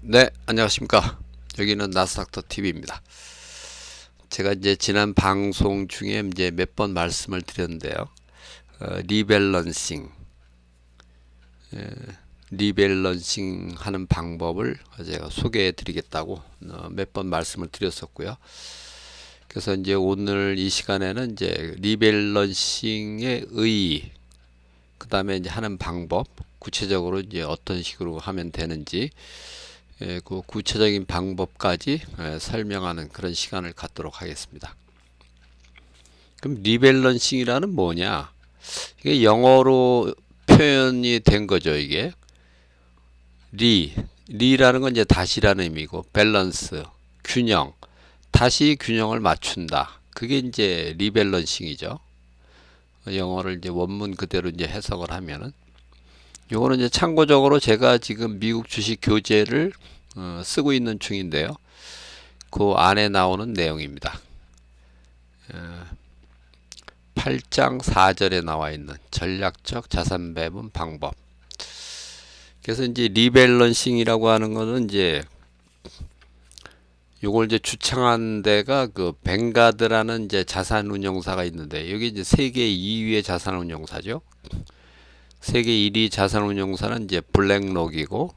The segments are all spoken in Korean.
네, 안녕하십니까. 여기는 나스닥터 TV입니다. 제가 이제 지난 방송 중에 이제 몇 번 말씀을 드렸는데요. 리밸런싱, 리밸런싱 하는 방법을 제가 소개해 드리겠다고 몇 번 말씀을 드렸었고요. 그래서 이제 오늘 이 시간에는 이제 리밸런싱의 의의, 그 다음에 이제 하는 방법, 구체적으로 이제 어떤 식으로 하면 되는지, 그 구체적인 방법까지 설명하는 그런 시간을 갖도록 하겠습니다. 그럼 리밸런싱이라는 뭐냐? 이게 영어로 표현이 된 거죠. 이게 리라는 건 이제 다시라는 의미고, 밸런스, 균형, 다시 균형을 맞춘다. 그게 이제 리밸런싱이죠. 영어를 이제 원문 그대로 이제 해석을 하면은, 요거는 이제 참고적으로 제가 지금 미국 주식 교재를 쓰고 있는 중인데요. 그 안에 나오는 내용입니다. 8장 4절에 나와 있는 전략적 자산 배분 방법. 그래서 이제 리밸런싱이라고 하는 거는 이제 요걸 이제 주창한 데가 그 뱅가드라는 이제 자산운용사가 있는데, 여기 이제 세계 2위의 자산운용사죠. 세계 1위 자산운용사는 이제 블랙록이고,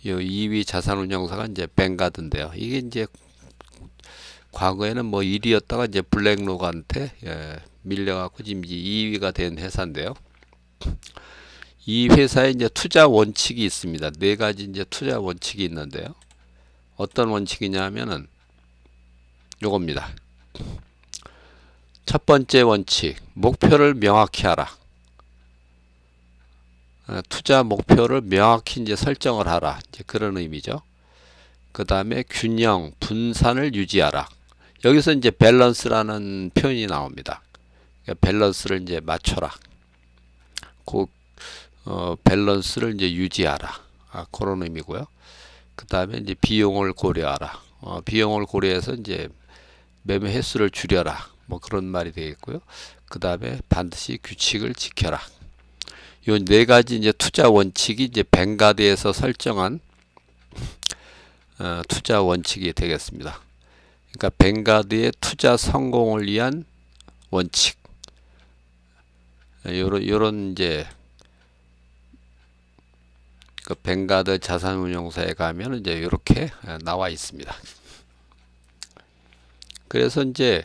요 2위 자산운용사가 이제 뱅가드인데요. 이게 이제 과거에는 뭐 1위였다가 이제 블랙록한테 밀려갖고 지금 이제 2위가 된 회사인데요. 이 회사에 이제 투자 원칙이 있습니다. 네 가지 이제 투자 원칙이 있는데요. 어떤 원칙이냐면은 요겁니다. 첫 번째 원칙, 목표를 명확히 하라. 투자 목표를 명확히 이제 설정을 하라. 이제 그런 의미죠. 그 다음에 균형, 분산을 유지하라. 여기서 이제 밸런스라는 표현이 나옵니다. 그러니까 밸런스를 이제 맞춰라. 그 밸런스를 이제 유지하라. 그런 의미고요. 그 다음에 이제 비용을 고려하라. 비용을 고려해서 이제 매매 횟수를 줄여라. 뭐 그런 말이 되겠고요. 그 다음에 반드시 규칙을 지켜라. 요 네 가지 이제 투자 원칙이 이제 뱅가드에서 설정한 투자 원칙이 되겠습니다. 그러니까 뱅가드의 투자 성공을 위한 원칙. 요런 이제 그 뱅가드 자산운용사에 가면 이제 이렇게 나와 있습니다. 그래서 이제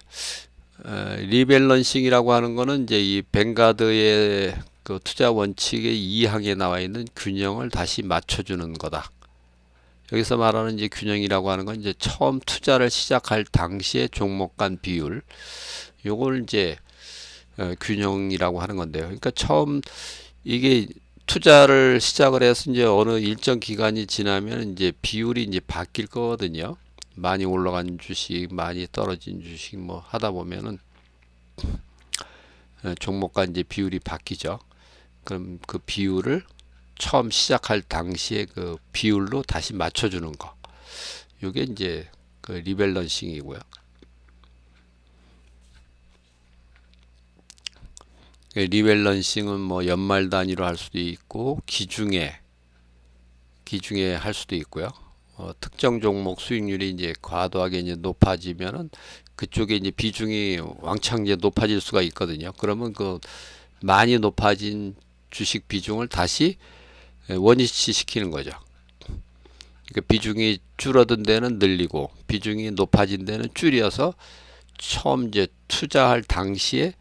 리밸런싱이라고 하는 거는 이제 이 뱅가드의 그 투자 원칙의 2항에 나와 있는 균형을 다시 맞춰주는 거다. 여기서 말하는 이제 균형이라고 하는 건 이제 처음 투자를 시작할 당시의 종목 간 비율, 요걸 이제 균형이라고 하는 건데요. 그러니까 처음 이게 투자를 시작을 해서 이제 어느 일정 기간이 지나면 이제 비율이 이제 바뀔 거거든요. 많이 올라간 주식, 많이 떨어진 주식 뭐 하다 보면은 종목간 이제 비율이 바뀌죠. 그럼 그 비율을 처음 시작할 당시에 그 비율로 다시 맞춰주는 거. 이게 이제 그 리밸런싱이고요. 리밸런싱은 뭐 연말 단위로 할 수도 있고 기중에 할 수도 있고요. 특정 종목 수익률이 이제 과도하게 이제 높아지면은 그쪽에 이제 비중이 왕창 이제 높아질 수가 있거든요. 그러면 그 많이 높아진 주식 비중을 다시 원위치 시키는 거죠. 그러니까 비중이 줄어든 데는 늘리고 비중이 높아진 데는 줄여서 처음 이제 투자할 당시에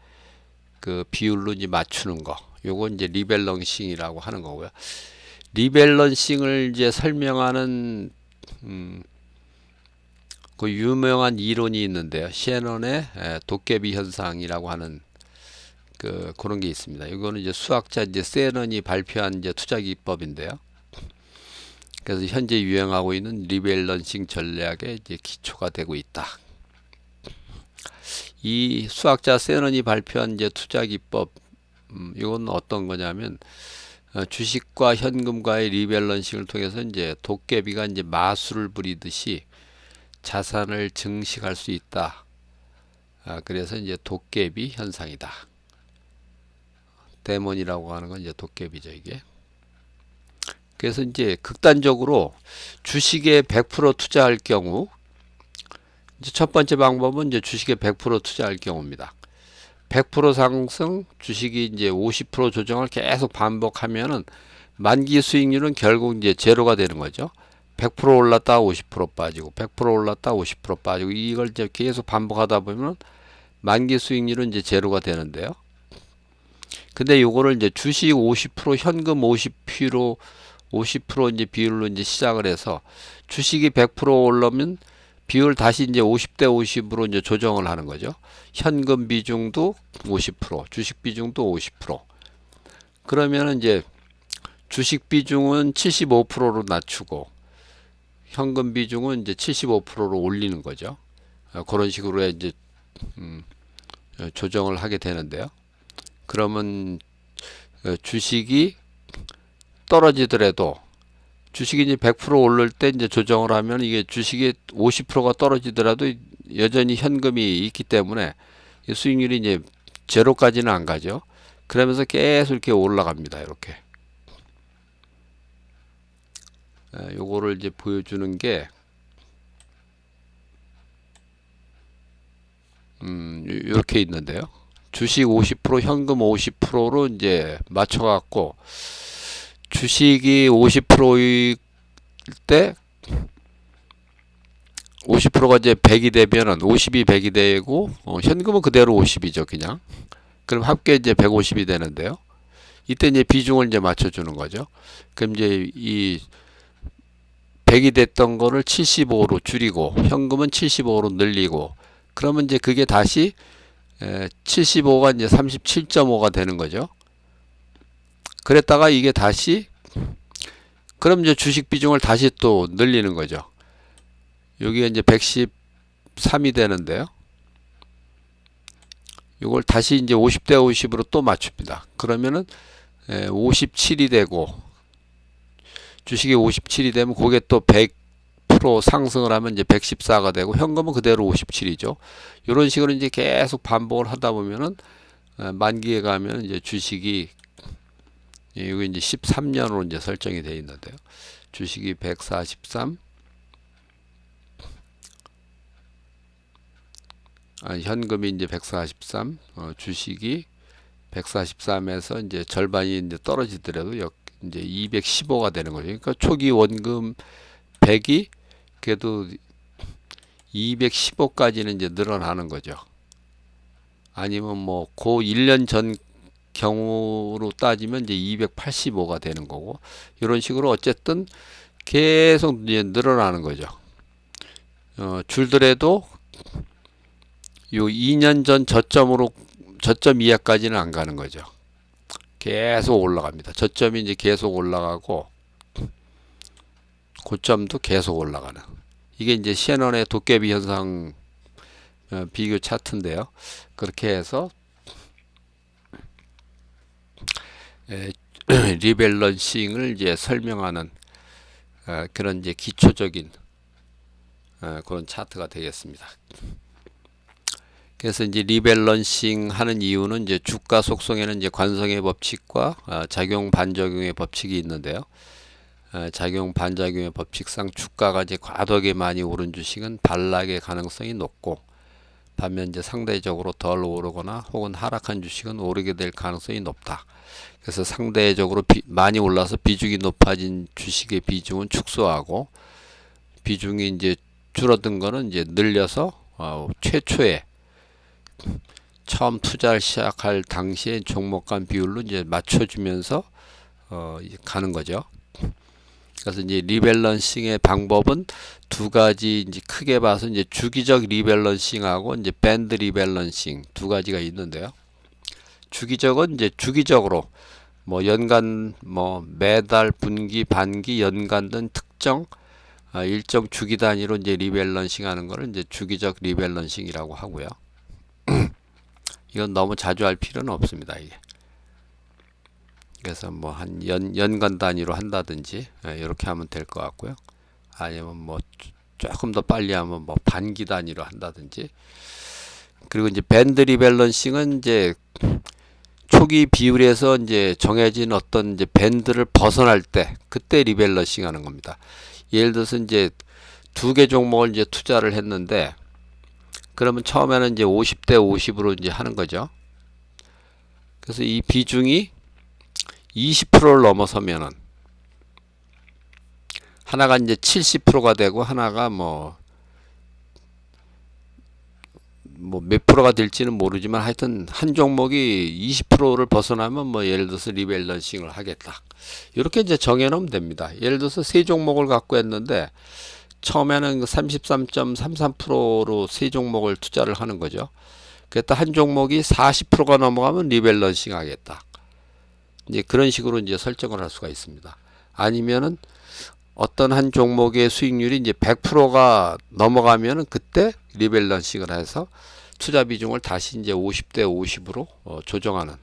그 비율로 이제 맞추는 거. 요거 이제 리밸런싱이라고 하는 거고요. 리밸런싱을 이제 설명하는 그 유명한 이론이 있는데요. 셰넌의 도깨비 현상이라고 하는 그런 게 있습니다. 이거는 이제 수학자 이제 세넌이 발표한 이제 투자 기법인데요. 그래서 현재 유행하고 있는 리밸런싱 전략의 이제 기초가 되고 있다. 이 수학자 세넌이 발표한 이제 투자 기법, 이건 어떤 거냐면 주식과 현금과의 리밸런싱을 통해서 이제 도깨비가 이제 마술을 부리듯이 자산을 증식할 수 있다. 그래서 이제 도깨비 현상이다. 데몬이라고 하는 건 이제 도깨비죠, 이게. 그래서 이제 극단적으로 주식에 100% 투자할 경우, 이제 첫 번째 방법은 이제 주식에 100% 투자할 경우입니다. 100% 상승, 주식이 이제 50% 조정을 계속 반복하면은 만기 수익률은 결국 이제 제로가 되는 거죠. 100% 올랐다 50% 빠지고 100% 올랐다 50% 빠지고 이걸 이제 계속 반복하다 보면 만기 수익률은 이제 제로가 되는데요. 근데 요거를 이제 주식 50% 현금 50% 이제 비율로 이제 시작을 해서 주식이 100% 올라면 비율 다시 이제 50대 50으로 이제 조정을 하는 거죠. 현금 비중도 50%, 주식 비중도 50%. 그러면은 이제 주식 비중은 75%로 낮추고 현금 비중은 이제 75%로 올리는 거죠. 그런 식으로 이제 조정을 하게 되는데요. 그러면 주식이 떨어지더라도 주식이 이제 100% 오를 때 이제 조정을 하면 이게 주식이 50%가 떨어지더라도 여전히 현금이 있기 때문에 수익률이 이제 제로까지는 안 가죠. 그러면서 계속 이렇게 올라갑니다. 이렇게. 요거를 이제 보여주는 게 이렇게 있는데요. 주식 50%, 현금 50%로 이제 맞춰갖고 주식이 50%일 때 50%가 이제 100이 되면은 50이 100이 되고 현금은 그대로 50이죠, 그냥. 그럼 합계 이제 150이 되는데요. 이때 이제 비중을 이제 맞춰주는 거죠. 그럼 이제 이 100이 됐던 거를 75로 줄이고 현금은 75로 늘리고 그러면 이제 그게 다시 75가 이제 37.5가 되는 거죠. 그랬다가 이게 다시 그럼 이제 주식 비중을 다시 또 늘리는 거죠. 여기가 이제 113이 되는데요. 이걸 다시 이제 50대 50으로 또 맞춥니다. 그러면은 57이 되고 주식이 57이 되면 그게 또 100% 상승을 하면 이제 114가 되고 현금은 그대로 57이죠. 이런 식으로 이제 계속 반복을 하다 보면은 만기에 가면 이제 주식이 여기 이제 13년으로 이제 설정이 되어 있는데요. 주식이 143 현금이 이제 143 주식이 143에서 이제 절반이 이제 떨어지더라도 이제 215가 되는 거죠. 그러니까 초기 원금 100이 그래도 215까지는 이제 늘어나는 거죠. 아니면 뭐 그 1년 전 경우로 따지면 이제 285가 되는 거고 이런 식으로 어쨌든 계속 이제 늘어나는 거죠. 줄더라도 요 2년 전 저점 이하까지는 안 가는 거죠. 계속 올라갑니다. 저점이 이제 계속 올라가고 고점도 계속 올라가는. 이게 이제 셰넌의 도깨비 현상 비교 차트인데요. 그렇게 해서 리밸런싱을 이제 설명하는 그런 이제 기초적인 그런 차트가 되겠습니다. 그래서 이제 리밸런싱 하는 이유는 이제 주가 속성에는 이제 관성의 법칙과 작용 반작용의 법칙이 있는데요. 작용 반작용의 법칙상 주가가 이제 과도하게 많이 오른 주식은 반락의 가능성이 높고 반면 이제 상대적으로 덜 오르거나 혹은 하락한 주식은 오르게 될 가능성이 높다. 그래서 상대적으로 많이 올라서 비중이 높아진 주식의 비중은 축소하고 비중이 이제 줄어든 거는 이제 늘려서 최초에 처음 투자를 시작할 당시에 종목 간 비율로 이제 맞춰주면서 가는 거죠. 그래서 이제 리밸런싱의 방법은 두 가지 이제 크게 봐서 이제 주기적 리밸런싱하고 이제 밴드 리밸런싱 두 가지가 있는데요. 주기적은 이제 주기적으로 뭐 연간 뭐 매달 분기 반기 연간 등 특정 일정 주기 단위로 이제 리밸런싱 하는 거를 이제 주기적 리밸런싱이라고 하고요. 이건 너무 자주 할 필요는 없습니다. 이게. 그래서 뭐 한 연간 단위로 한다든지 이렇게 하면 될 것 같고요. 아니면 뭐 조금 더 빨리 하면 뭐 반기 단위로 한다든지. 그리고 이제 밴드 리밸런싱은 이제 초기 비율에서 이제 정해진 어떤 이제 밴드를 벗어날 때 그때 리밸런싱 하는 겁니다. 예를 들어서 이제 두 개 종목을 이제 투자를 했는데 그러면 처음에는 이제 50대 50으로 이제 하는 거죠. 그래서 이 비중이 20%를 넘어서면은 하나가 이제 70%가 되고 하나가 뭐 몇 프로가 될지는 모르지만 하여튼 한 종목이 20%를 벗어나면 뭐 예를 들어서 리밸런싱을 하겠다. 이렇게 이제 정해놓으면 됩니다. 예를 들어서 세 종목을 갖고 했는데 처음에는 33.33%로 세 종목을 투자를 하는 거죠. 그랬다 한 종목이 40%가 넘어가면 리밸런싱 하겠다. 이제 그런 식으로 이제 설정을 할 수가 있습니다. 아니면은 어떤 한 종목의 수익률이 이제 100%가 넘어가면은 그때 리밸런싱을 해서 투자 비중을 다시 이제 50대 50으로 조정하는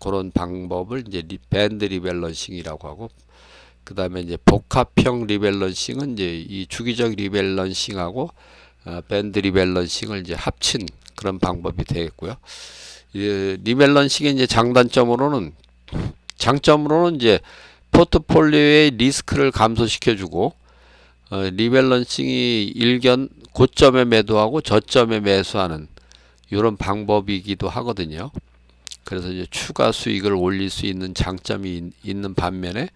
그런 방법을 이제 밴드 리밸런싱이라고 하고, 그 다음에 이제 복합형 리밸런싱은 이제 이 주기적 리밸런싱하고 밴드 리밸런싱을 이제 합친 그런 방법이 되겠고요. 리밸런싱의 이제 장점으로는 이제 포트폴리오의 리스크를 감소시켜주고 리밸런싱이 일견 고점에 매도하고 저점에 매수하는 이런 방법이기도 하거든요. 그래서 이제 추가 수익을 올릴 수 있는 장점이 있는 반면에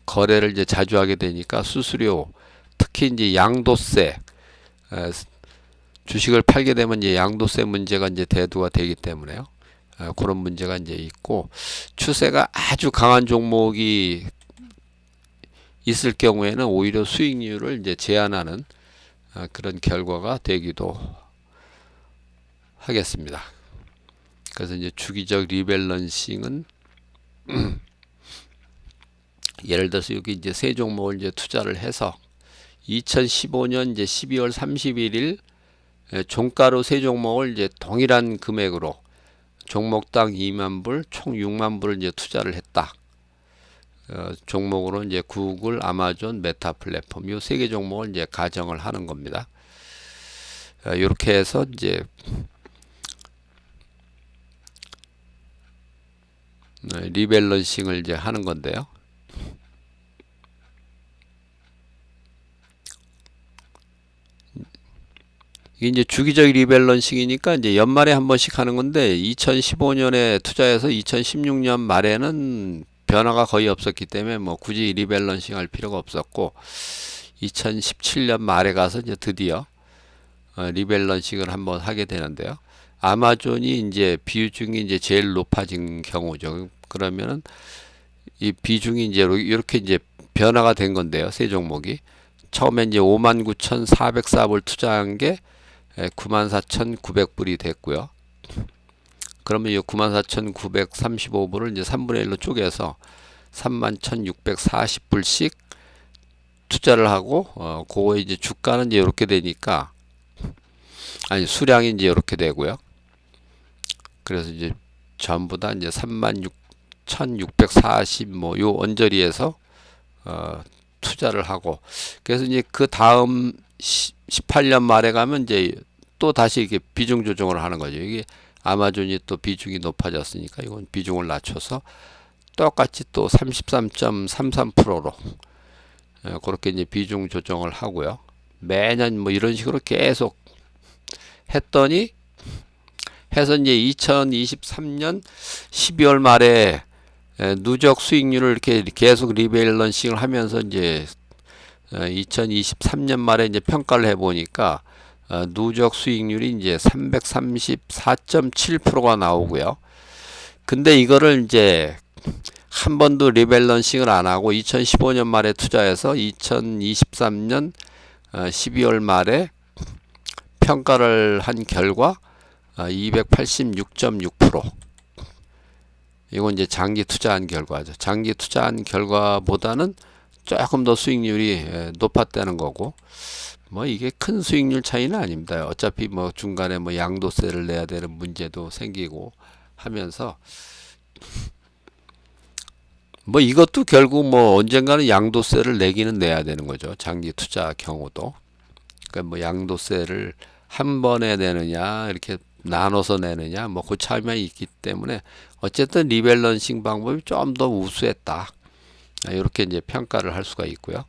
거래를 이제 자주 하게 되니까 수수료, 특히 이제 양도세, 주식을 팔게 되면 이제 양도세 문제가 이제 대두가 되기 때문에요. 그런 문제가 이제 있고, 추세가 아주 강한 종목이 있을 경우에는 오히려 수익률을 이제 제한하는 그런 결과가 되기도 하겠습니다. 그래서 이제 주기적 리밸런싱은 예를 들어서 여기 이제 세 종목을 이제 투자를 해서 2015년 이제 12월 31일 종가로 세 종목을 이제 동일한 금액으로 종목당 2만 불, 총 6만 불을 이제 투자를 했다. 종목으로 이제 구글, 아마존, 메타 플랫폼 요 세 개 종목을 이제 가정을 하는 겁니다. 이렇게 해서 이제 리밸런싱을 이제 하는 건데요. 이게 이제 주기적 리밸런싱이니까 이제 연말에 한 번씩 하는 건데 2015년에 투자해서 2016년 말에는 변화가 거의 없었기 때문에 뭐 굳이 리밸런싱 할 필요가 없었고 2017년 말에 가서 이제 드디어 리밸런싱을 한번 하게 되는데요. 아마존이 이제 비중이 이제 제일 높아진 경우죠. 그러면은 이 비중이 이제 이렇게 이제 변화가 된 건데요. 세 종목이 처음에 이제 59,404불 투자한 게 94,900불이 됐고요. 그러면 이 94,935불을 이제 3분의 1로 쪼개서 31,640불씩 투자를 하고 그거 이제 주가는 이제 이렇게 되니까 수량이 이제 이렇게 되고요. 그래서 이제 전부 다 이제 36,640 뭐 요 언저리에서 투자를 하고, 그래서 이제 그 다음 18년 말에 가면 이제 또 다시 이렇게 비중 조정을 하는 거죠. 이게 아마존이 또 비중이 높아졌으니까 이건 비중을 낮춰서 똑같이 또 33.33%로 그렇게 이제 비중 조정을 하고요. 매년 뭐 이런 식으로 계속 했더니 해서 이제 2023년 12월 말에 누적 수익률을 이렇게 계속 리밸런싱을 하면서 이제 2023년 말에 이제 평가를 해보니까 누적 수익률이 이제 334.7%가 나오고요. 근데 이거를 이제 한 번도 리밸런싱을 안 하고 2015년 말에 투자해서 2023년 12월 말에 평가를 한 결과 286.6%. 이건 이제 장기 투자한 결과죠. 장기 투자한 결과보다는 조금 더 수익률이 높았다는 거고, 뭐 이게 큰 수익률 차이는 아닙니다. 어차피 뭐 중간에 뭐 양도세를 내야 되는 문제도 생기고 하면서 뭐 이것도 결국 뭐 언젠가는 양도세를 내기는 내야 되는 거죠. 장기 투자 경우도. 그러니까 뭐 양도세를 한 번에 내느냐 이렇게 나눠서 내느냐 뭐 그 차이가 있기 때문에 어쨌든 리밸런싱 방법이 좀 더 우수했다. 이렇게 이제 평가를 할 수가 있고요.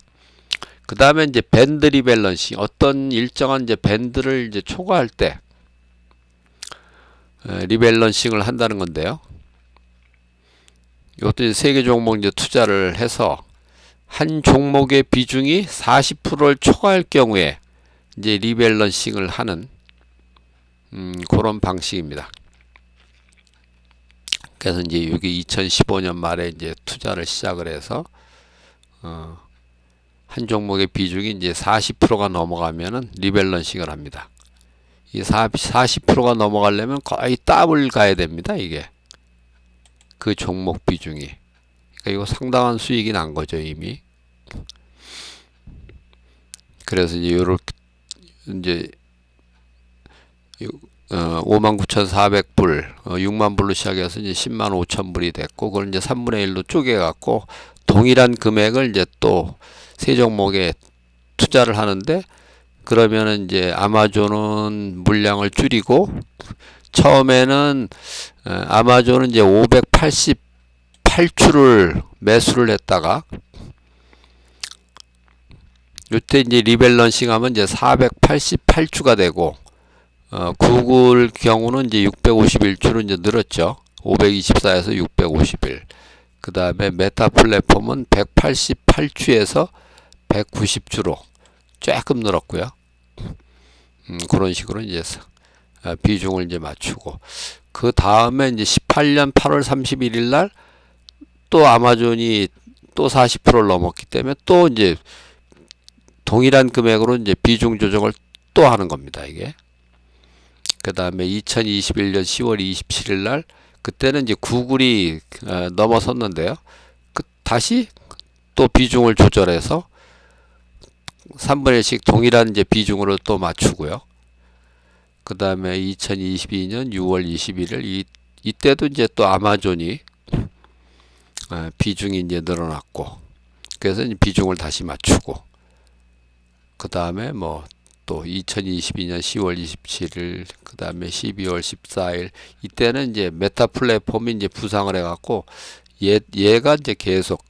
그 다음에 이제 밴드 리밸런싱, 어떤 일정한 이제 밴드를 이제 초과할 때 리밸런싱을 한다는 건데요. 이것도 이제 세 개 종목 이제 투자를 해서 한 종목의 비중이 40%를 초과할 경우에 이제 리밸런싱을 하는 그런 방식입니다. 그래서 이제 여기 2015년 말에 이제 투자를 시작을 해서 한 종목의 비중이 이제 40%가 넘어가면은 리밸런싱을 합니다. 이 40%가 넘어가려면 거의 더블 가야 됩니다. 이게 그 종목 비중이. 그러니까 이거 상당한 수익이 난 거죠 이미. 그래서 이제 요렇게 이제 59,400불, 6만 불로 시작해서 이제 10만 5천 불이 됐고, 그걸 이제 3분의 1로 쪼개갖고 동일한 금액을 이제 또 세 종목에 투자를 하는데, 그러면은 이제 아마존은 물량을 줄이고, 처음에는 아마존은 이제 588주를 매수를 했다가, 이때 이제 리밸런싱 하면 이제 488주가 되고, 구글 경우는 이제 651주로 이제 늘었죠. 524에서 651. 그 다음에 메타 플랫폼은 188주에서 190주로 조금 늘었고요. 그런 식으로 이제 비중을 이제 맞추고, 그 다음에 이제 18년 8월 31일 날 또 아마존이 또 40%를 넘었기 때문에 또 이제 동일한 금액으로 이제 비중 조정을 또 하는 겁니다, 이게. 그 다음에 2021년 10월 27일 날 그때는 이제 구글이 넘어섰는데요. 다시 또 비중을 조절해서 3분의 1씩 동일한 이제 비중으로 또 맞추고요. 그 다음에 2022년 6월 21일 이때도 이제 또 아마존이 비중이 이제 늘어났고, 그래서 이제 비중을 다시 맞추고, 그 다음에 뭐 또 2022년 10월 27일, 그 다음에 12월 14일 이때는 이제 메타 플랫폼이 이제 부상을 해갖고 얘가 이제 계속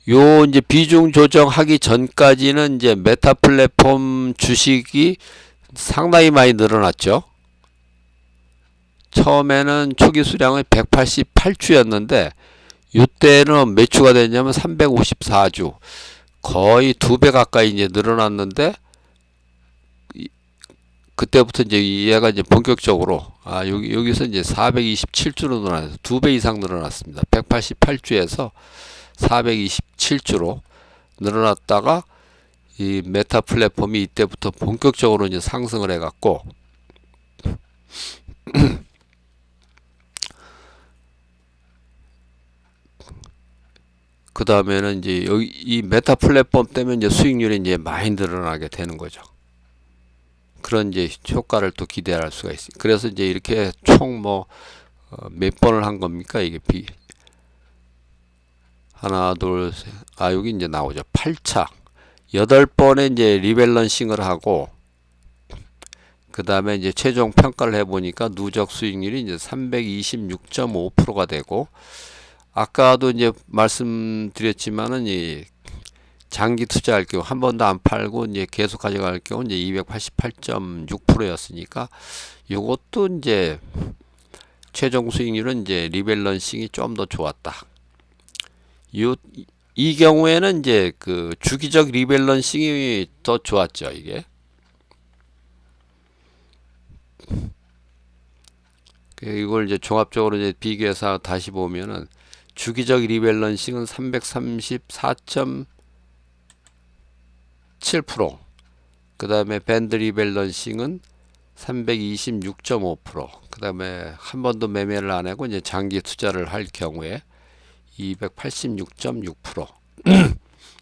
요 이제 비중 조정하기 전까지는 이제 메타 플랫폼 주식이 상당히 많이 늘어났죠. 처음에는 초기 수량이 188주였는데 이때는 몇 주가 됐냐면 354주, 거의 2배 가까이 이제 늘어났는데, 그때부터 이제 얘가 이제 본격적으로 여기서 이제 427주로 늘어났어요. 2배 이상 늘어났습니다. 188주에서 427주로 늘어났다가 이 메타 플랫폼이 이때부터 본격적으로 이제 상승을 해갖고 그 다음에는 이제 여기 이 메타 플랫폼 때문에 이제 수익률이 이제 많이 늘어나게 되는 거죠. 그런 이제 효과를 또 기대할 수가 있습니다. 그래서 이제 이렇게 총 뭐 몇 번을 한 겁니까? 이게 하나, 둘, 셋. 여기 이제 나오죠. 8차. 8번에 이제 리밸런싱을 하고, 그 다음에 이제 최종 평가를 해보니까 누적 수익률이 이제 326.5%가 되고, 아까도 이제 말씀드렸지만은 이 장기 투자할 경우 한 번도 안 팔고 이제 계속 가져갈 경우 이제 288.6%였으니까 요것도 이제 최종 수익률은 이제 리밸런싱이 좀 더 좋았다. 이 경우에는 이제 그 주기적 리밸런싱이 더 좋았죠, 이게. 이걸 이제 종합적으로 이제 비교해서 다시 보면은 주기적 리밸런싱은 334.7%, 그 다음에 밴드 리밸런싱은 326.5%, 그 다음에 한 번도 매매를 안 하고 이제 장기 투자를 할 경우에 286.6%.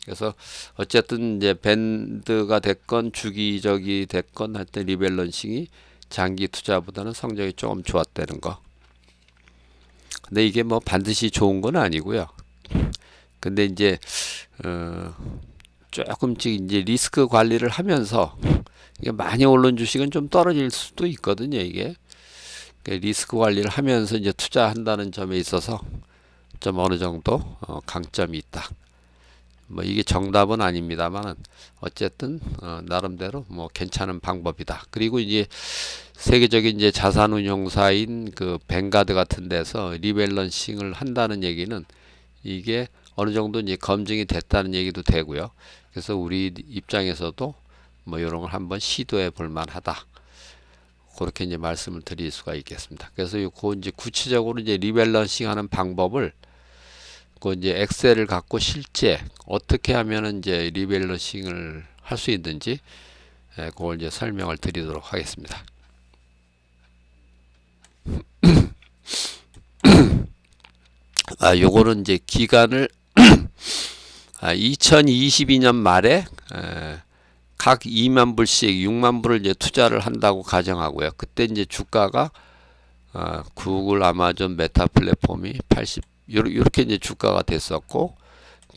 그래서 어쨌든 이제 밴드가 됐건 주기적이 됐건 할 때 리밸런싱이 장기 투자보다는 성적이 조금 좋았다는 거. 근데 이게 뭐 반드시 좋은 건 아니고요. 근데 이제 조금씩 이제 리스크 관리를 하면서 이게 많이 오른 주식은 좀 떨어질 수도 있거든요, 이게. 리스크 관리를 하면서 이제 투자한다는 점에 있어서 좀 어느 정도 강점이 있다. 뭐 이게 정답은 아닙니다만은 어쨌든 나름대로 뭐 괜찮은 방법이다. 그리고 이제 세계적인 이제 자산운용사인 그 뱅가드 같은 데서 리밸런싱을 한다는 얘기는 이게 어느 정도 이제 검증이 됐다는 얘기도 되고요. 그래서 우리 입장에서도 뭐 이런 걸 한번 시도해 볼 만하다. 그렇게 이제 말씀을 드릴 수가 있겠습니다. 그래서 그 이제 구체적으로 이제 리밸런싱 하는 방법을 그 이제 엑셀을 갖고 실제 어떻게 하면은 이제 리밸런싱을 할 수 있는지 그걸 이제 설명을 드리도록 하겠습니다. 요거는 이제 기간을 2022년 말에 각 2만 불씩 6만 불을 이제 투자를 한다고 가정하고요. 그때 이제 주가가 구글, 아마존, 메타 플랫폼이 80 이렇게 이제 주가가 됐었고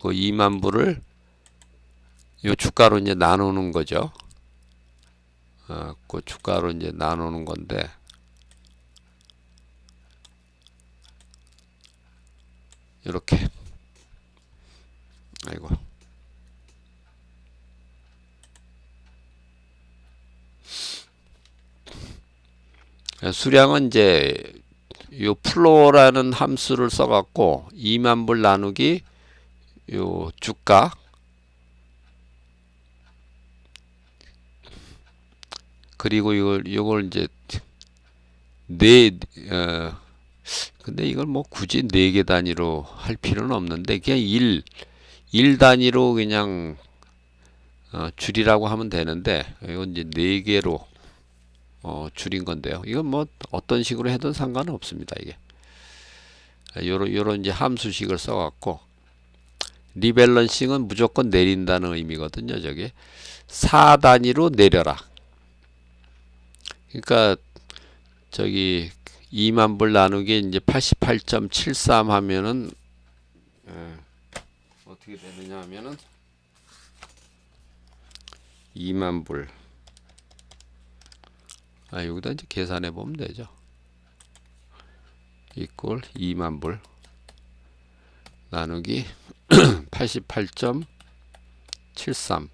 그 2만 불을 요 주가로 이제 나누는 거죠. 그 주가로 이제 나누는 건데 이렇게 아이고 수량은 이제 요 플로라는 함수를 써갖고 2만 불 나누기 요 주가 그리고 이걸 이제 근데 이걸 뭐 굳이 4개 단위로 할 필요는 없는데 그냥 1 단위로 그냥 줄이라고 하면 되는데 이건 이제 4개로 줄인 건데요. 이건 뭐 어떤 식으로 해도 상관은 없습니다. 이게 요런 이제 함수식을 써갖고 리밸런싱은 무조건 내린다는 의미거든요. 저게 4단위로 내려라. 그러니까 저기 2만 불 나누기 이제 88.73 하면은 어떻게 되느냐 하면은 2만 불 여기다 이제 계산해 보면 되죠. 이꼴 2만 불 나누기 88.73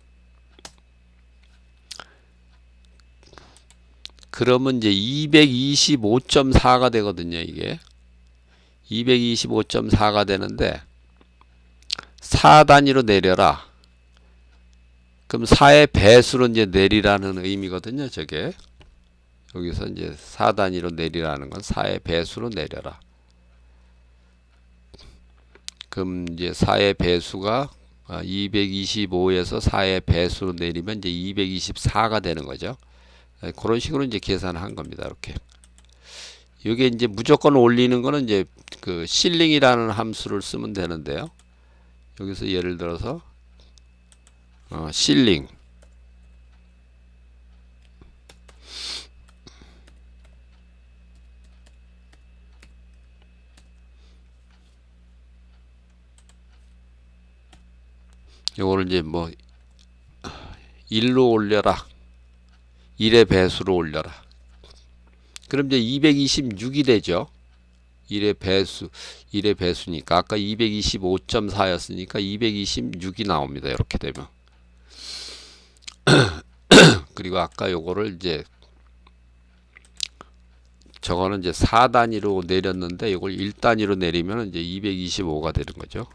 그러면 이제 225.4가 되거든요. 이게 225.4가 되는데 4단위로 내려라. 그럼 4의 배수로 이제 내리라는 의미거든요. 저게 여기서 이제 4단위로 내리라는 건 4의 배수로 내려라. 그럼 이제 4의 배수가 225에서 4의 배수로 내리면 이제 224가 되는 거죠. 그런 식으로 이제 계산한 겁니다. 이렇게. 이게 이제 무조건 올리는 거는 이제 그 실링이라는 함수를 쓰면 되는데요. 여기서 예를 들어서 실링 요거를 이제 뭐 1로 올려라. 1의 배수로 올려라. 그럼 이제 226이 되죠. 1의 배수니까 아까 225.4였으니까 226이 나옵니다. 이렇게 되면. 그리고 아까 요거를 이제 저거는 이제 4단위로 내렸는데 이걸 1단위로 내리면 이제 225가 되는 거죠.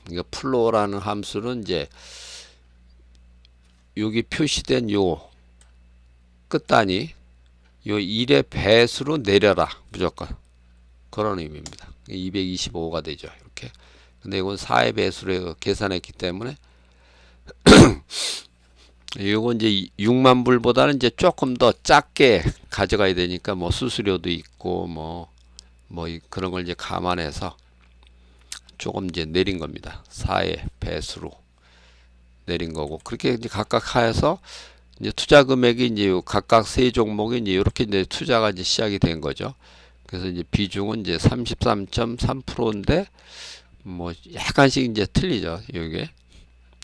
그러니까 플로라는 함수는 이제 여기 표시된 요 끝단위 요 1의 배수로 내려라. 무조건. 그런 의미입니다. 225가 되죠. 이렇게. 근데 이건 4의 배수로 계산했기 때문에 이건 이제 6만 불보다는 이제 조금 더 작게 가져가야 되니까 뭐 수수료도 있고 뭐 그런 걸 이제 감안해서 조금 이제 내린 겁니다. 4의 배수로 내린 거고 그렇게 이제 각각 하여서 이제 투자 금액이 이제 각각 세 종목이 이제 이렇게 이제 투자가 이제 시작이 된 거죠. 그래서 이제 비중은 이제 33.3%인데 뭐 약간씩 이제 틀리죠. 이게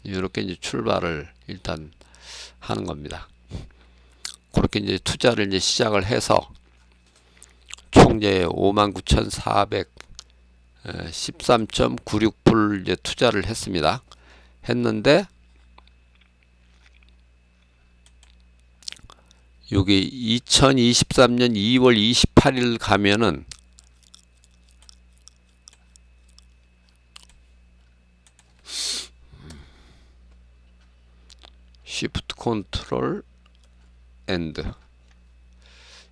이렇게 이제 출발을 일단 하는 겁니다. 그렇게 이제 투자를 이제 시작을 해서 총 이제 59,413.96불 이제 투자를 했습니다. 했는데 여기 2023년 2월 28일 가면은 Shift Control End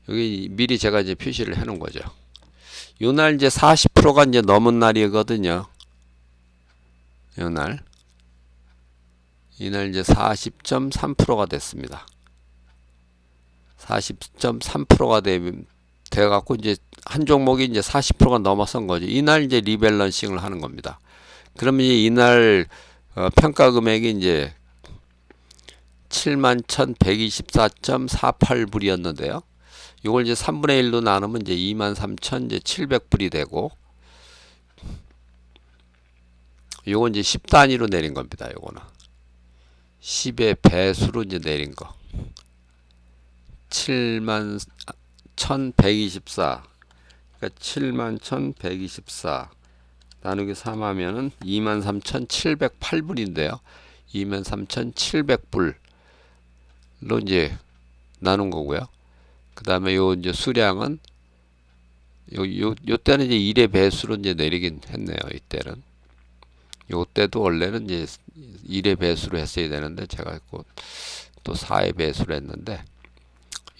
여기 미리 제가 이제 표시를 해 놓은 거죠. 요날 이제 40%가 이제 넘은 날이거든요. 요날 이날 이제 40.3%가 됐습니다. 40.3%가 돼 갖고 이제 한 종목이 이제 40%가 넘어선 거죠. 이날 이제 리밸런싱을 하는 겁니다. 그러면 이날 평가 금액이 이제 71,124.48불이었는데요. 이걸 이제 3분의 1로 나누면 이제 23,700불이 되고, 요건 이제 10단위로 내린 겁니다. 요거는 10의 배수로 이제 내린 거. 71,124. 그러니까 71,124 나누기 3 하면은 23,708불인데요. 23,700불로 이제 나눈 거고요. 그 다음에 요 이제 수량은 요 때는 이제 1의 배수로 이제 내리긴 했네요. 이때는. 요 때도 원래는 이제 1의 배수로 했어야 되는데 제가 또 4의 배수로 했는데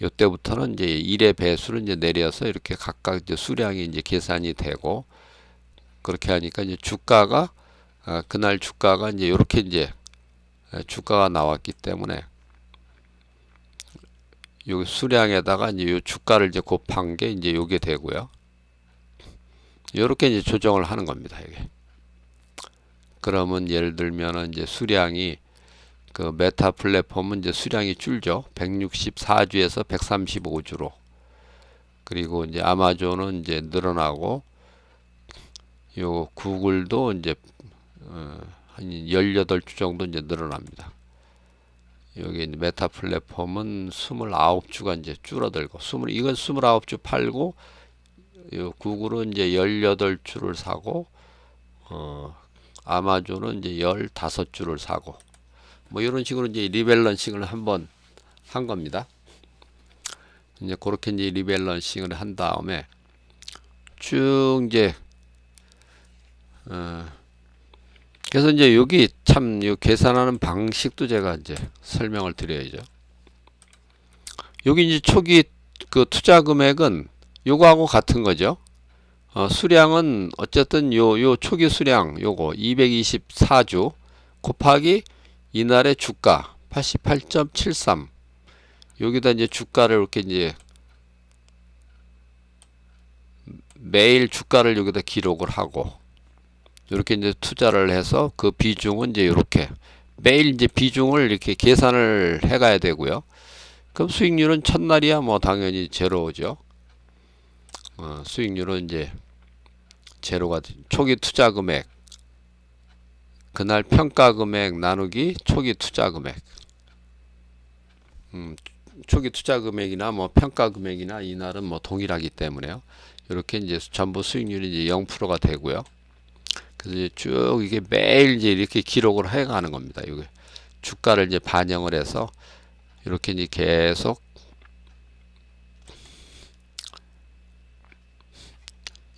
요 때부터는 이제 1의 배수로 이제 내려서 이렇게 각각 이제 수량이 이제 계산이 되고 그렇게 하니까 이제 주가가 그날 주가가 이제 요렇게 이제 주가가 나왔기 때문에 요 수량에다가 이제 요 주가를 이제 곱한 게 이제 요게 되고요. 요렇게 이제 조정을 하는 겁니다. 이게. 그러면 예를 들면은 이제 수량이 그 메타 플랫폼은 이제 수량이 줄죠. 164주에서 135주로. 그리고 이제 아마존은 이제 늘어나고 요 구글도 이제 한 18주 정도 이제 늘어납니다. 여기 메타 플랫폼은 29주가 이제 줄어들고 이건 29주 팔고 요 구글은 이제 18주를 사고 아마존은 이제 15주를 사고 뭐 이런 식으로 이제 리밸런싱을 한번 한 겁니다. 이제 그렇게 이제 리밸런싱을 한 다음에 쭉 이제 그래서 이제 여기 참 요 계산하는 방식도 제가 이제 설명을 드려야죠. 여기 이제 초기 그 투자 금액은 요거하고 같은 거죠. 수량은 어쨌든 요 초기 수량 요거 224주 곱하기 이날의 주가 88.73 여기다 이제 주가를 이렇게 이제 매일 주가를 여기다 기록을 하고 이렇게 이제 투자를 해서 그 비중은 이제 이렇게 매일 이제 비중을 이렇게 계산을 해 가야 되고요. 그럼 수익률은 첫날이야 뭐 당연히 제로죠. 수익률은 이제 제로가 초기 투자 금액 그날 평가 금액 나누기 초기 투자 금액. 초기 투자 금액이나 뭐 평가 금액이나 이날은 뭐 동일하기 때문에요. 이렇게 이제 전부 수익률이 이제 0%가 되고요. 그래서 이제 쭉 이게 매일 이제 이렇게 기록을 해 가는 겁니다. 이게 주가를 이제 반영을 해서 이렇게 이제 계속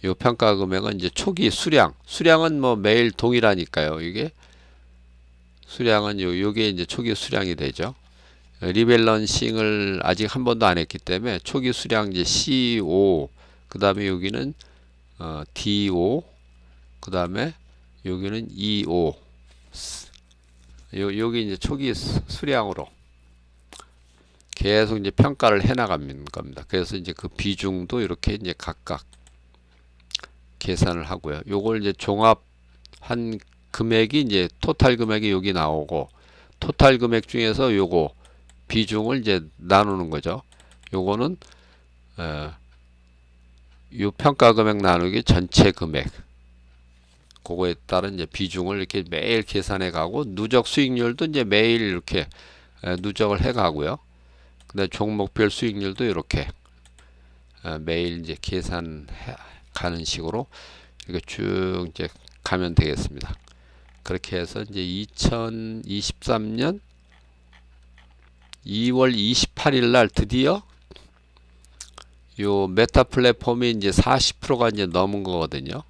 요 평가 금액은 이제 초기 수량은 뭐 매일 동일하니까요. 이게 수량은 요게 이제 초기 수량이 되죠. 리밸런싱을 아직 한 번도 안 했기 때문에 초기 수량 이제 CO 그 다음에 여기는 DO 그 다음에 여기는 EO 여기 이제 초기 수량으로 계속 이제 평가를 해 나가는 겁니다. 그래서 이제 그 비중도 이렇게 이제 각각 계산을 하고요. 요걸 이제 종합한 금액이 이제 토탈 금액이 여기 나오고 토탈 금액 중에서 요거 비중을 이제 나누는 거죠. 요거는 요 평가 금액 나누기 전체 금액 그거에 따른 이제 비중을 이렇게 매일 계산해 가고 누적 수익률도 이제 매일 이렇게 누적을 해 가고요. 근데 종목별 수익률도 이렇게 매일 이제 계산해 가는 식으로 이렇게 쭉 이제 가면 되겠습니다. 그렇게 해서 이제 2023년 2월 28일 날 드디어 요 메타 플랫폼이 이제 40%가 이제 넘은 거거든요.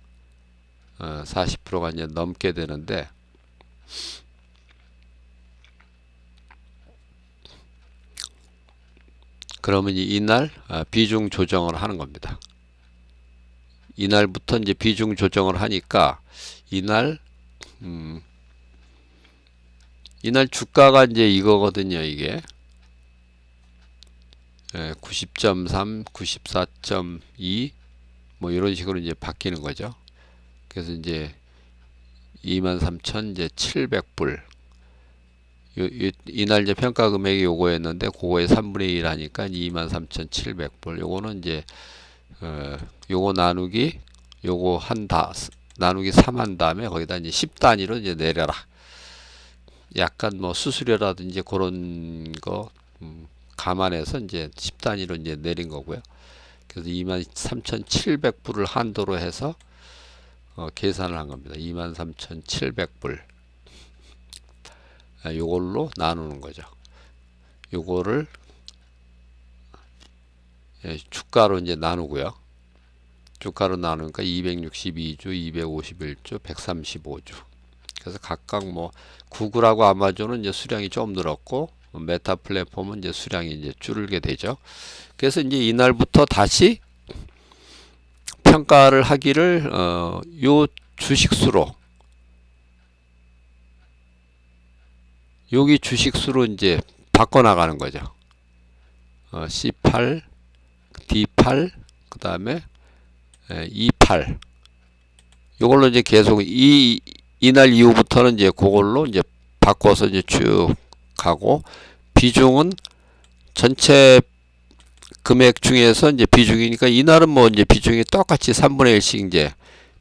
40%가 이제 넘게 되는데, 그러면 이날 비중 조정을 하는 겁니다. 이날부터 이제 비중 조정을 하니까 이날 이날 주가가 이제 이거거든요. 이게 90.3, 94.2 뭐 이런 식으로 이제 바뀌는 거죠. 그래서 이제 23,700불 이날 이제 평가 금액이 요거였는데 그거의 3분의 1 하니까 23,700불. 요거는 이제 요거 나누기 요거 나누기 3 한 다음에 거기다 이제 10단위로 이제 내려라. 약간 뭐 수수료라든지 그런 거 감안해서 이제 10단위로 이제 내린 거고요. 그래서 23,700불을 한도로 해서 계산을 한 겁니다. 23,700불. 요걸로 나누는 거죠. 요거를 주가로 이제 나누고요. 주가로 나누니까 262주, 251주, 135주. 그래서 각각 뭐 구글하고 아마존은 이제 수량이 좀 늘었고 메타 플랫폼은 이제 수량이 이제 줄게 되죠. 그래서 이제 이날부터 다시 평가를 하기를 요 주식수로 여기 주식수로 이제 바꿔 나가는 거죠. C8, D8, 그 다음에 E8. 요걸로 이제 계속 이날 이후부터는 이제 그걸로 이제 바꿔서 이제 쭉 가고, 비중은 전체 금액 중에서 이제 비중이니까 이날은 뭐 이제 비중이 똑같이 3분의 1씩 이제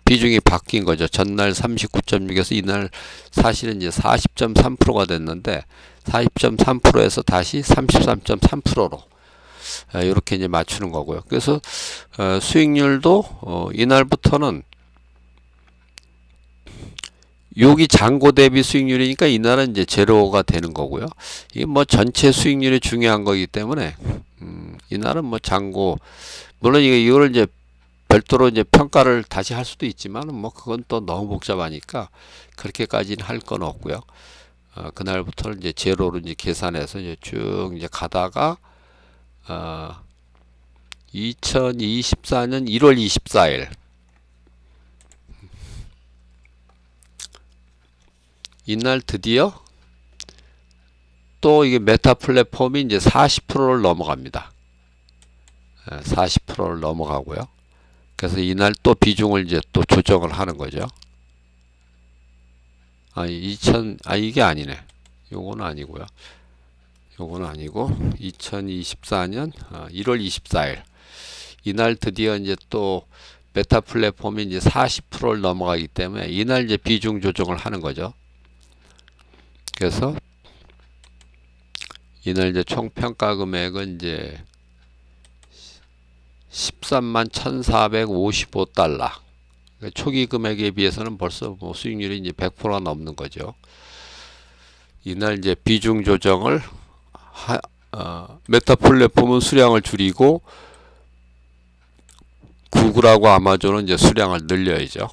비중이 바뀐 거죠. 전날 39.6에서 이날 사실은 이제 40.3%가 됐는데 40.3%에서 다시 33.3%로 이렇게 이제 맞추는 거고요. 그래서 수익률도 이날부터는 여기 잔고 대비 수익률이니까 이날은 이제 제로가 되는 거고요. 이게 뭐 전체 수익률이 중요한 거기 때문에 이날은 뭐 잔고, 물론 이거를 이제 별도로 이제 평가를 다시 할 수도 있지만 뭐 그건 또 너무 복잡하니까 그렇게까지는 할 건 없고요. 그날부터는 이제 제로로 이제 계산해서 이제 쭉 이제 가다가 2024년 1월 24일 이날 드디어 또 이게 메타 플랫폼이 이제 40%를 넘어갑니다. 40%를 넘어가고요. 그래서 이날 또 비중을 이제 또 조정을 하는 거죠. 이게 아니네. 요거는 아니고요. 요거는 아니고 2024년 1월 24일 이날 드디어 이제 또 메타 플랫폼이 이제 40%를 넘어가기 때문에 이날 이제 비중 조정을 하는 거죠. 그래서 이날 이제 총 평가 금액은 이제 13만 1,455달러. 초기 금액에 비해서는 벌써 뭐 수익률이 이제 100%가 넘는 거죠. 이날 이제 비중 조정을 메타 플랫폼은 수량을 줄이고 구글하고 아마존은 이제 수량을 늘려야죠.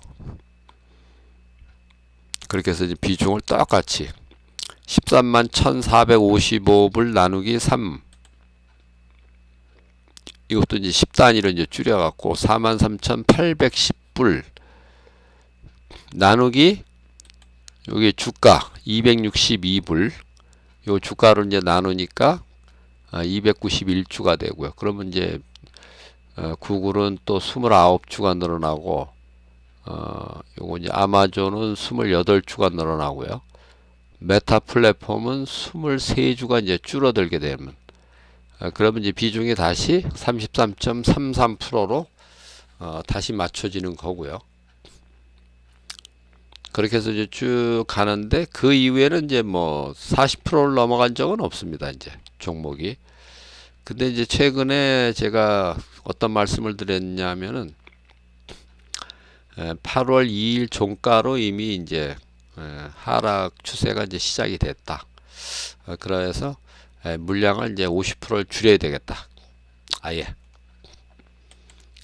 그렇게 해서 이제 비중을 똑같이 13만 1,455불 나누기 3, 이것도 이제 10단위로 이제 줄여갖고 43,810불 나누기 여기 주가 262불, 요 주가로 이제 나누니까 291주가 되고요. 그러면 이제 구글은 또 29주가 늘어나고 요거 이제 아마존은 28주가 늘어나고요. 메타 플랫폼은 23주가 이제 줄어들게 되면 그러면 이제 비중이 다시 33.33%로 다시 맞춰지는 거고요. 그렇게 해서 이제 쭉 가는데 그 이후에는 이제 뭐 40%를 넘어간 적은 없습니다. 이제 종목이. 근데 이제 최근에 제가 어떤 말씀을 드렸냐면은 8월 2일 종가로 이미 이제 하락 추세가 이제 시작이 됐다. 그래서 물량을 이제 50%를 줄여야 되겠다. 아예.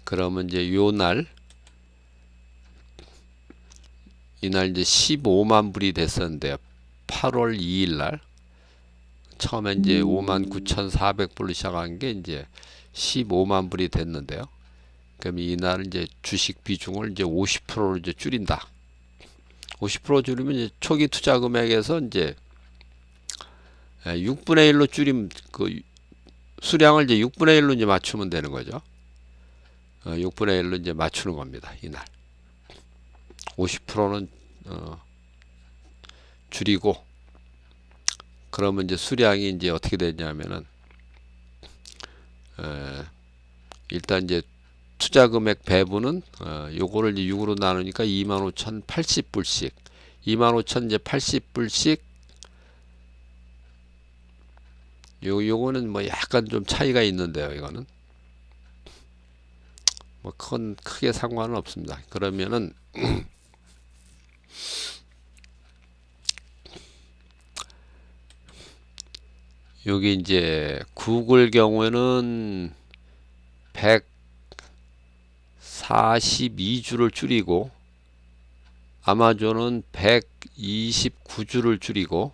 그러면 이제 이날 이제 15만 불이 됐었는데요. 8월 2일 날 처음에 이제 59,400불로 시작한 게 이제 15만 불이 됐는데요. 그럼 이날 이제 주식 비중을 이제 50%로 이제 줄인다. 50% 줄이면 이제 초기 투자 금액에서 이제 6분의 1로 줄이면 그 수량을 이제 6분의 1로 이제 맞추면 되는 거죠. 6분의 1로 이제 맞추는 겁니다. 이날 50%는 줄이고 그러면 이제 수량이 이제 어떻게 되냐면은 일단 이제 투자 금액 배분은 요거를 이제 6으로 나누니까 25,080불씩 25,000 이제 80불씩 요거는 뭐 약간 좀 차이가 있는데요. 이거는 뭐 크게 상관은 없습니다. 그러면은 여기 이제 구글 경우에는 142주를 줄이고 아마존은 129주를 줄이고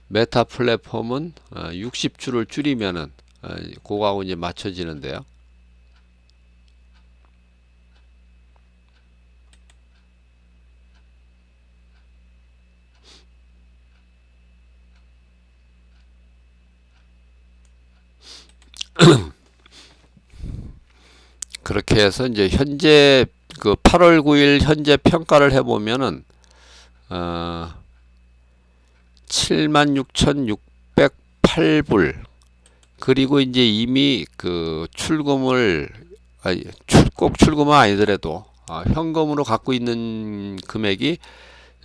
메타 플랫폼은 60주를 줄이면은 그거하고 이제 맞춰지는데요. 그렇게 해서 이제 현재 그 8월 9일 현재 평가를 해보면은 76,608불 그리고 이제 이미 그 출금을 꼭 출금은 아니더라도 현금으로 갖고 있는 금액이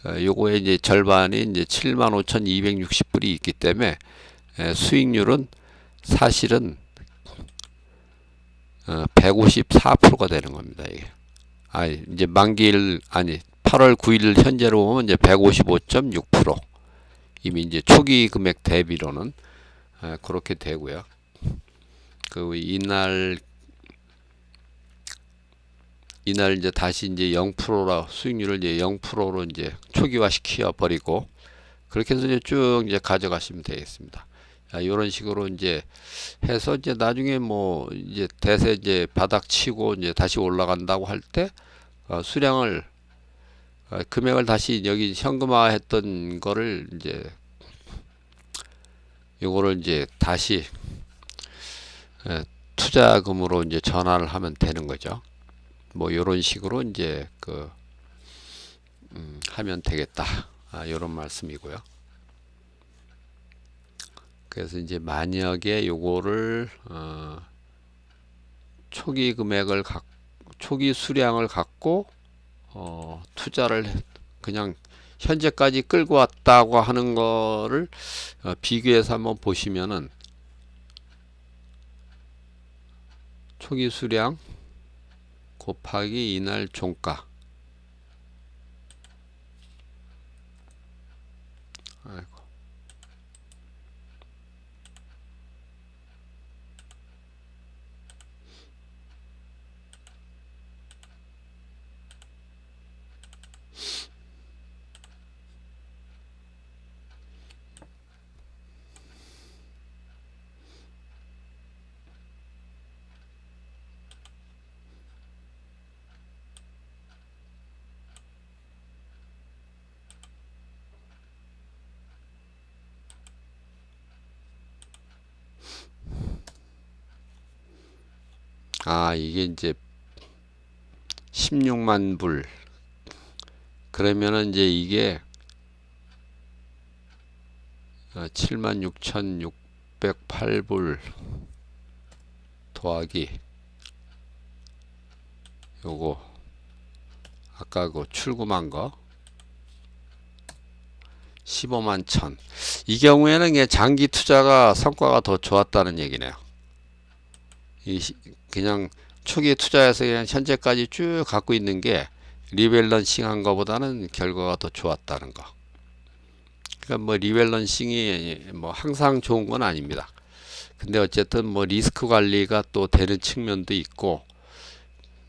요거의 이제 절반이 이제 75,260불이 있기 때문에 수익률은 사실은 154%가 되는 겁니다. 이게. 이제 만기일 8월 9일 현재로 보면 이제 155.6% 이미 이제 초기 금액 대비로는 그렇게 되고요. 그 이날 이제 다시 이제 0%라 수익률을 이제 0%로 이제 초기화 시켜 버리고 그렇게 해서 이제 쭉 이제 가져가시면 되겠습니다. 이런 식으로 이제 해서 이제 나중에 뭐 이제 대세 이제 바닥 치고 이제 다시 올라간다고 할 때 수량을 금액을 다시 여기 현금화 했던 거를 이제 요거를 이제 다시 투자금으로 이제 전환을 하면 되는 거죠. 뭐 이런 식으로 이제 하면 되겠다. 이런 말씀이고요. 그래서 이제 만약에 요거를 초기 금액을 초기 수량을 갖고 투자를 그냥 현재까지 끌고 왔다고 하는 거를 비교해서 한번 보시면은 초기 수량 곱하기 이날 종가 아이고. 이게 이제 16만 불 그러면은 이제 이게 76,608불 더하기 요거 아까 그 출금한 거 15만 천. 이 경우에는 이게 장기 투자가 성과가 더 좋았다는 얘기네요. 그냥 초기 투자해서 그냥 현재까지 쭉 갖고 있는 게 리밸런싱 한 거보다는 결과가 더 좋았다는 거. 그러니까 뭐 리밸런싱이 뭐 항상 좋은 건 아닙니다. 근데 어쨌든 뭐 리스크 관리가 또 되는 측면도 있고,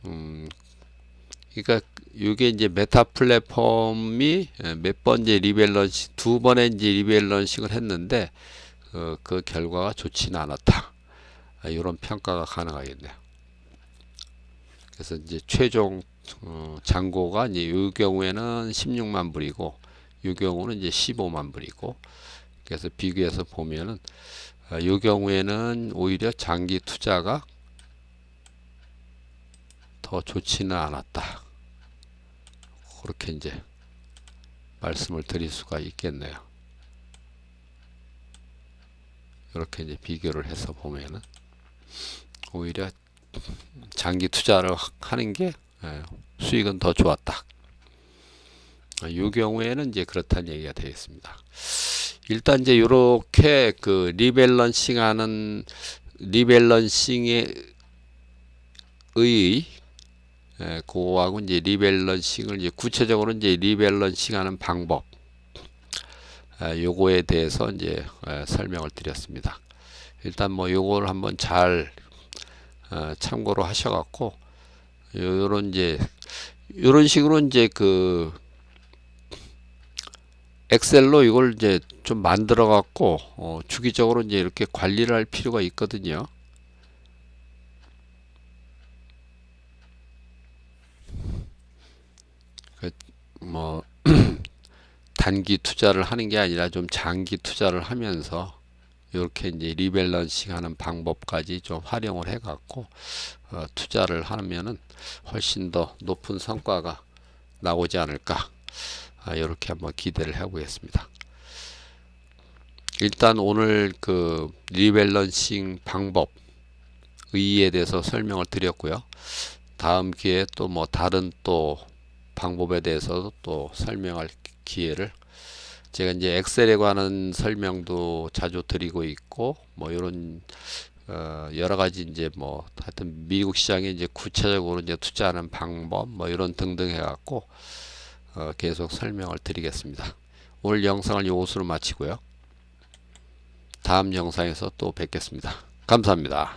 그러니까 이게 이제 메타 플랫폼이 몇 번 이제 리밸런싱, 두 번의 이제 리밸런싱을 했는데 그 결과가 좋지는 않았다. 이런 평가가 가능하겠네요. 그래서 이제 최종 잔고가 이제 이 경우에는 16만 불이고, 이 경우는 이제 15만 불이고, 그래서 비교해서 보면은 이 경우에는 오히려 장기 투자가 더 좋지는 않았다. 그렇게 이제 말씀을 드릴 수가 있겠네요. 이렇게 이제 비교를 해서 보면은 오히려 장기 투자를 하는 게 수익은 더 좋았다. 이 경우에는 이제 그렇다는 얘기가 되겠습니다. 일단 이제 이렇게 그 리밸런싱하는 리밸런싱에 의의 그거하고 이제 리밸런싱을 이제 구체적으로 이제 리밸런싱하는 방법 요거에 대해서 이제 설명을 드렸습니다. 일단 뭐 요걸 한번 잘 참고로 하셔갖고 요런 이제 요런 식으로 이제 그 엑셀로 이걸 이제 좀 만들어 갖고 주기적으로 이제 이렇게 관리를 할 필요가 있거든요. 뭐 단기 투자를 하는 게 아니라 좀 장기 투자를 하면서 이렇게 이제 리밸런싱 하는 방법까지 좀 활용을 해 갖고 투자를 하면은 훨씬 더 높은 성과가 나오지 않을까, 이렇게 한번 기대를 해 보겠습니다. 일단 오늘 그 리밸런싱 방법 의의에 대해서 설명을 드렸고요. 다음 기회에 또 뭐 다른 또 방법에 대해서도 또 설명할 기회를, 제가 이제 엑셀에 관한 설명도 자주 드리고 있고 뭐 이런 여러 가지 이제 뭐 하여튼 미국 시장에 이제 구체적으로 이제 투자하는 방법 뭐 이런 등등 해갖고 계속 설명을 드리겠습니다. 오늘 영상을 이것으로 마치고요. 다음 영상에서 또 뵙겠습니다. 감사합니다.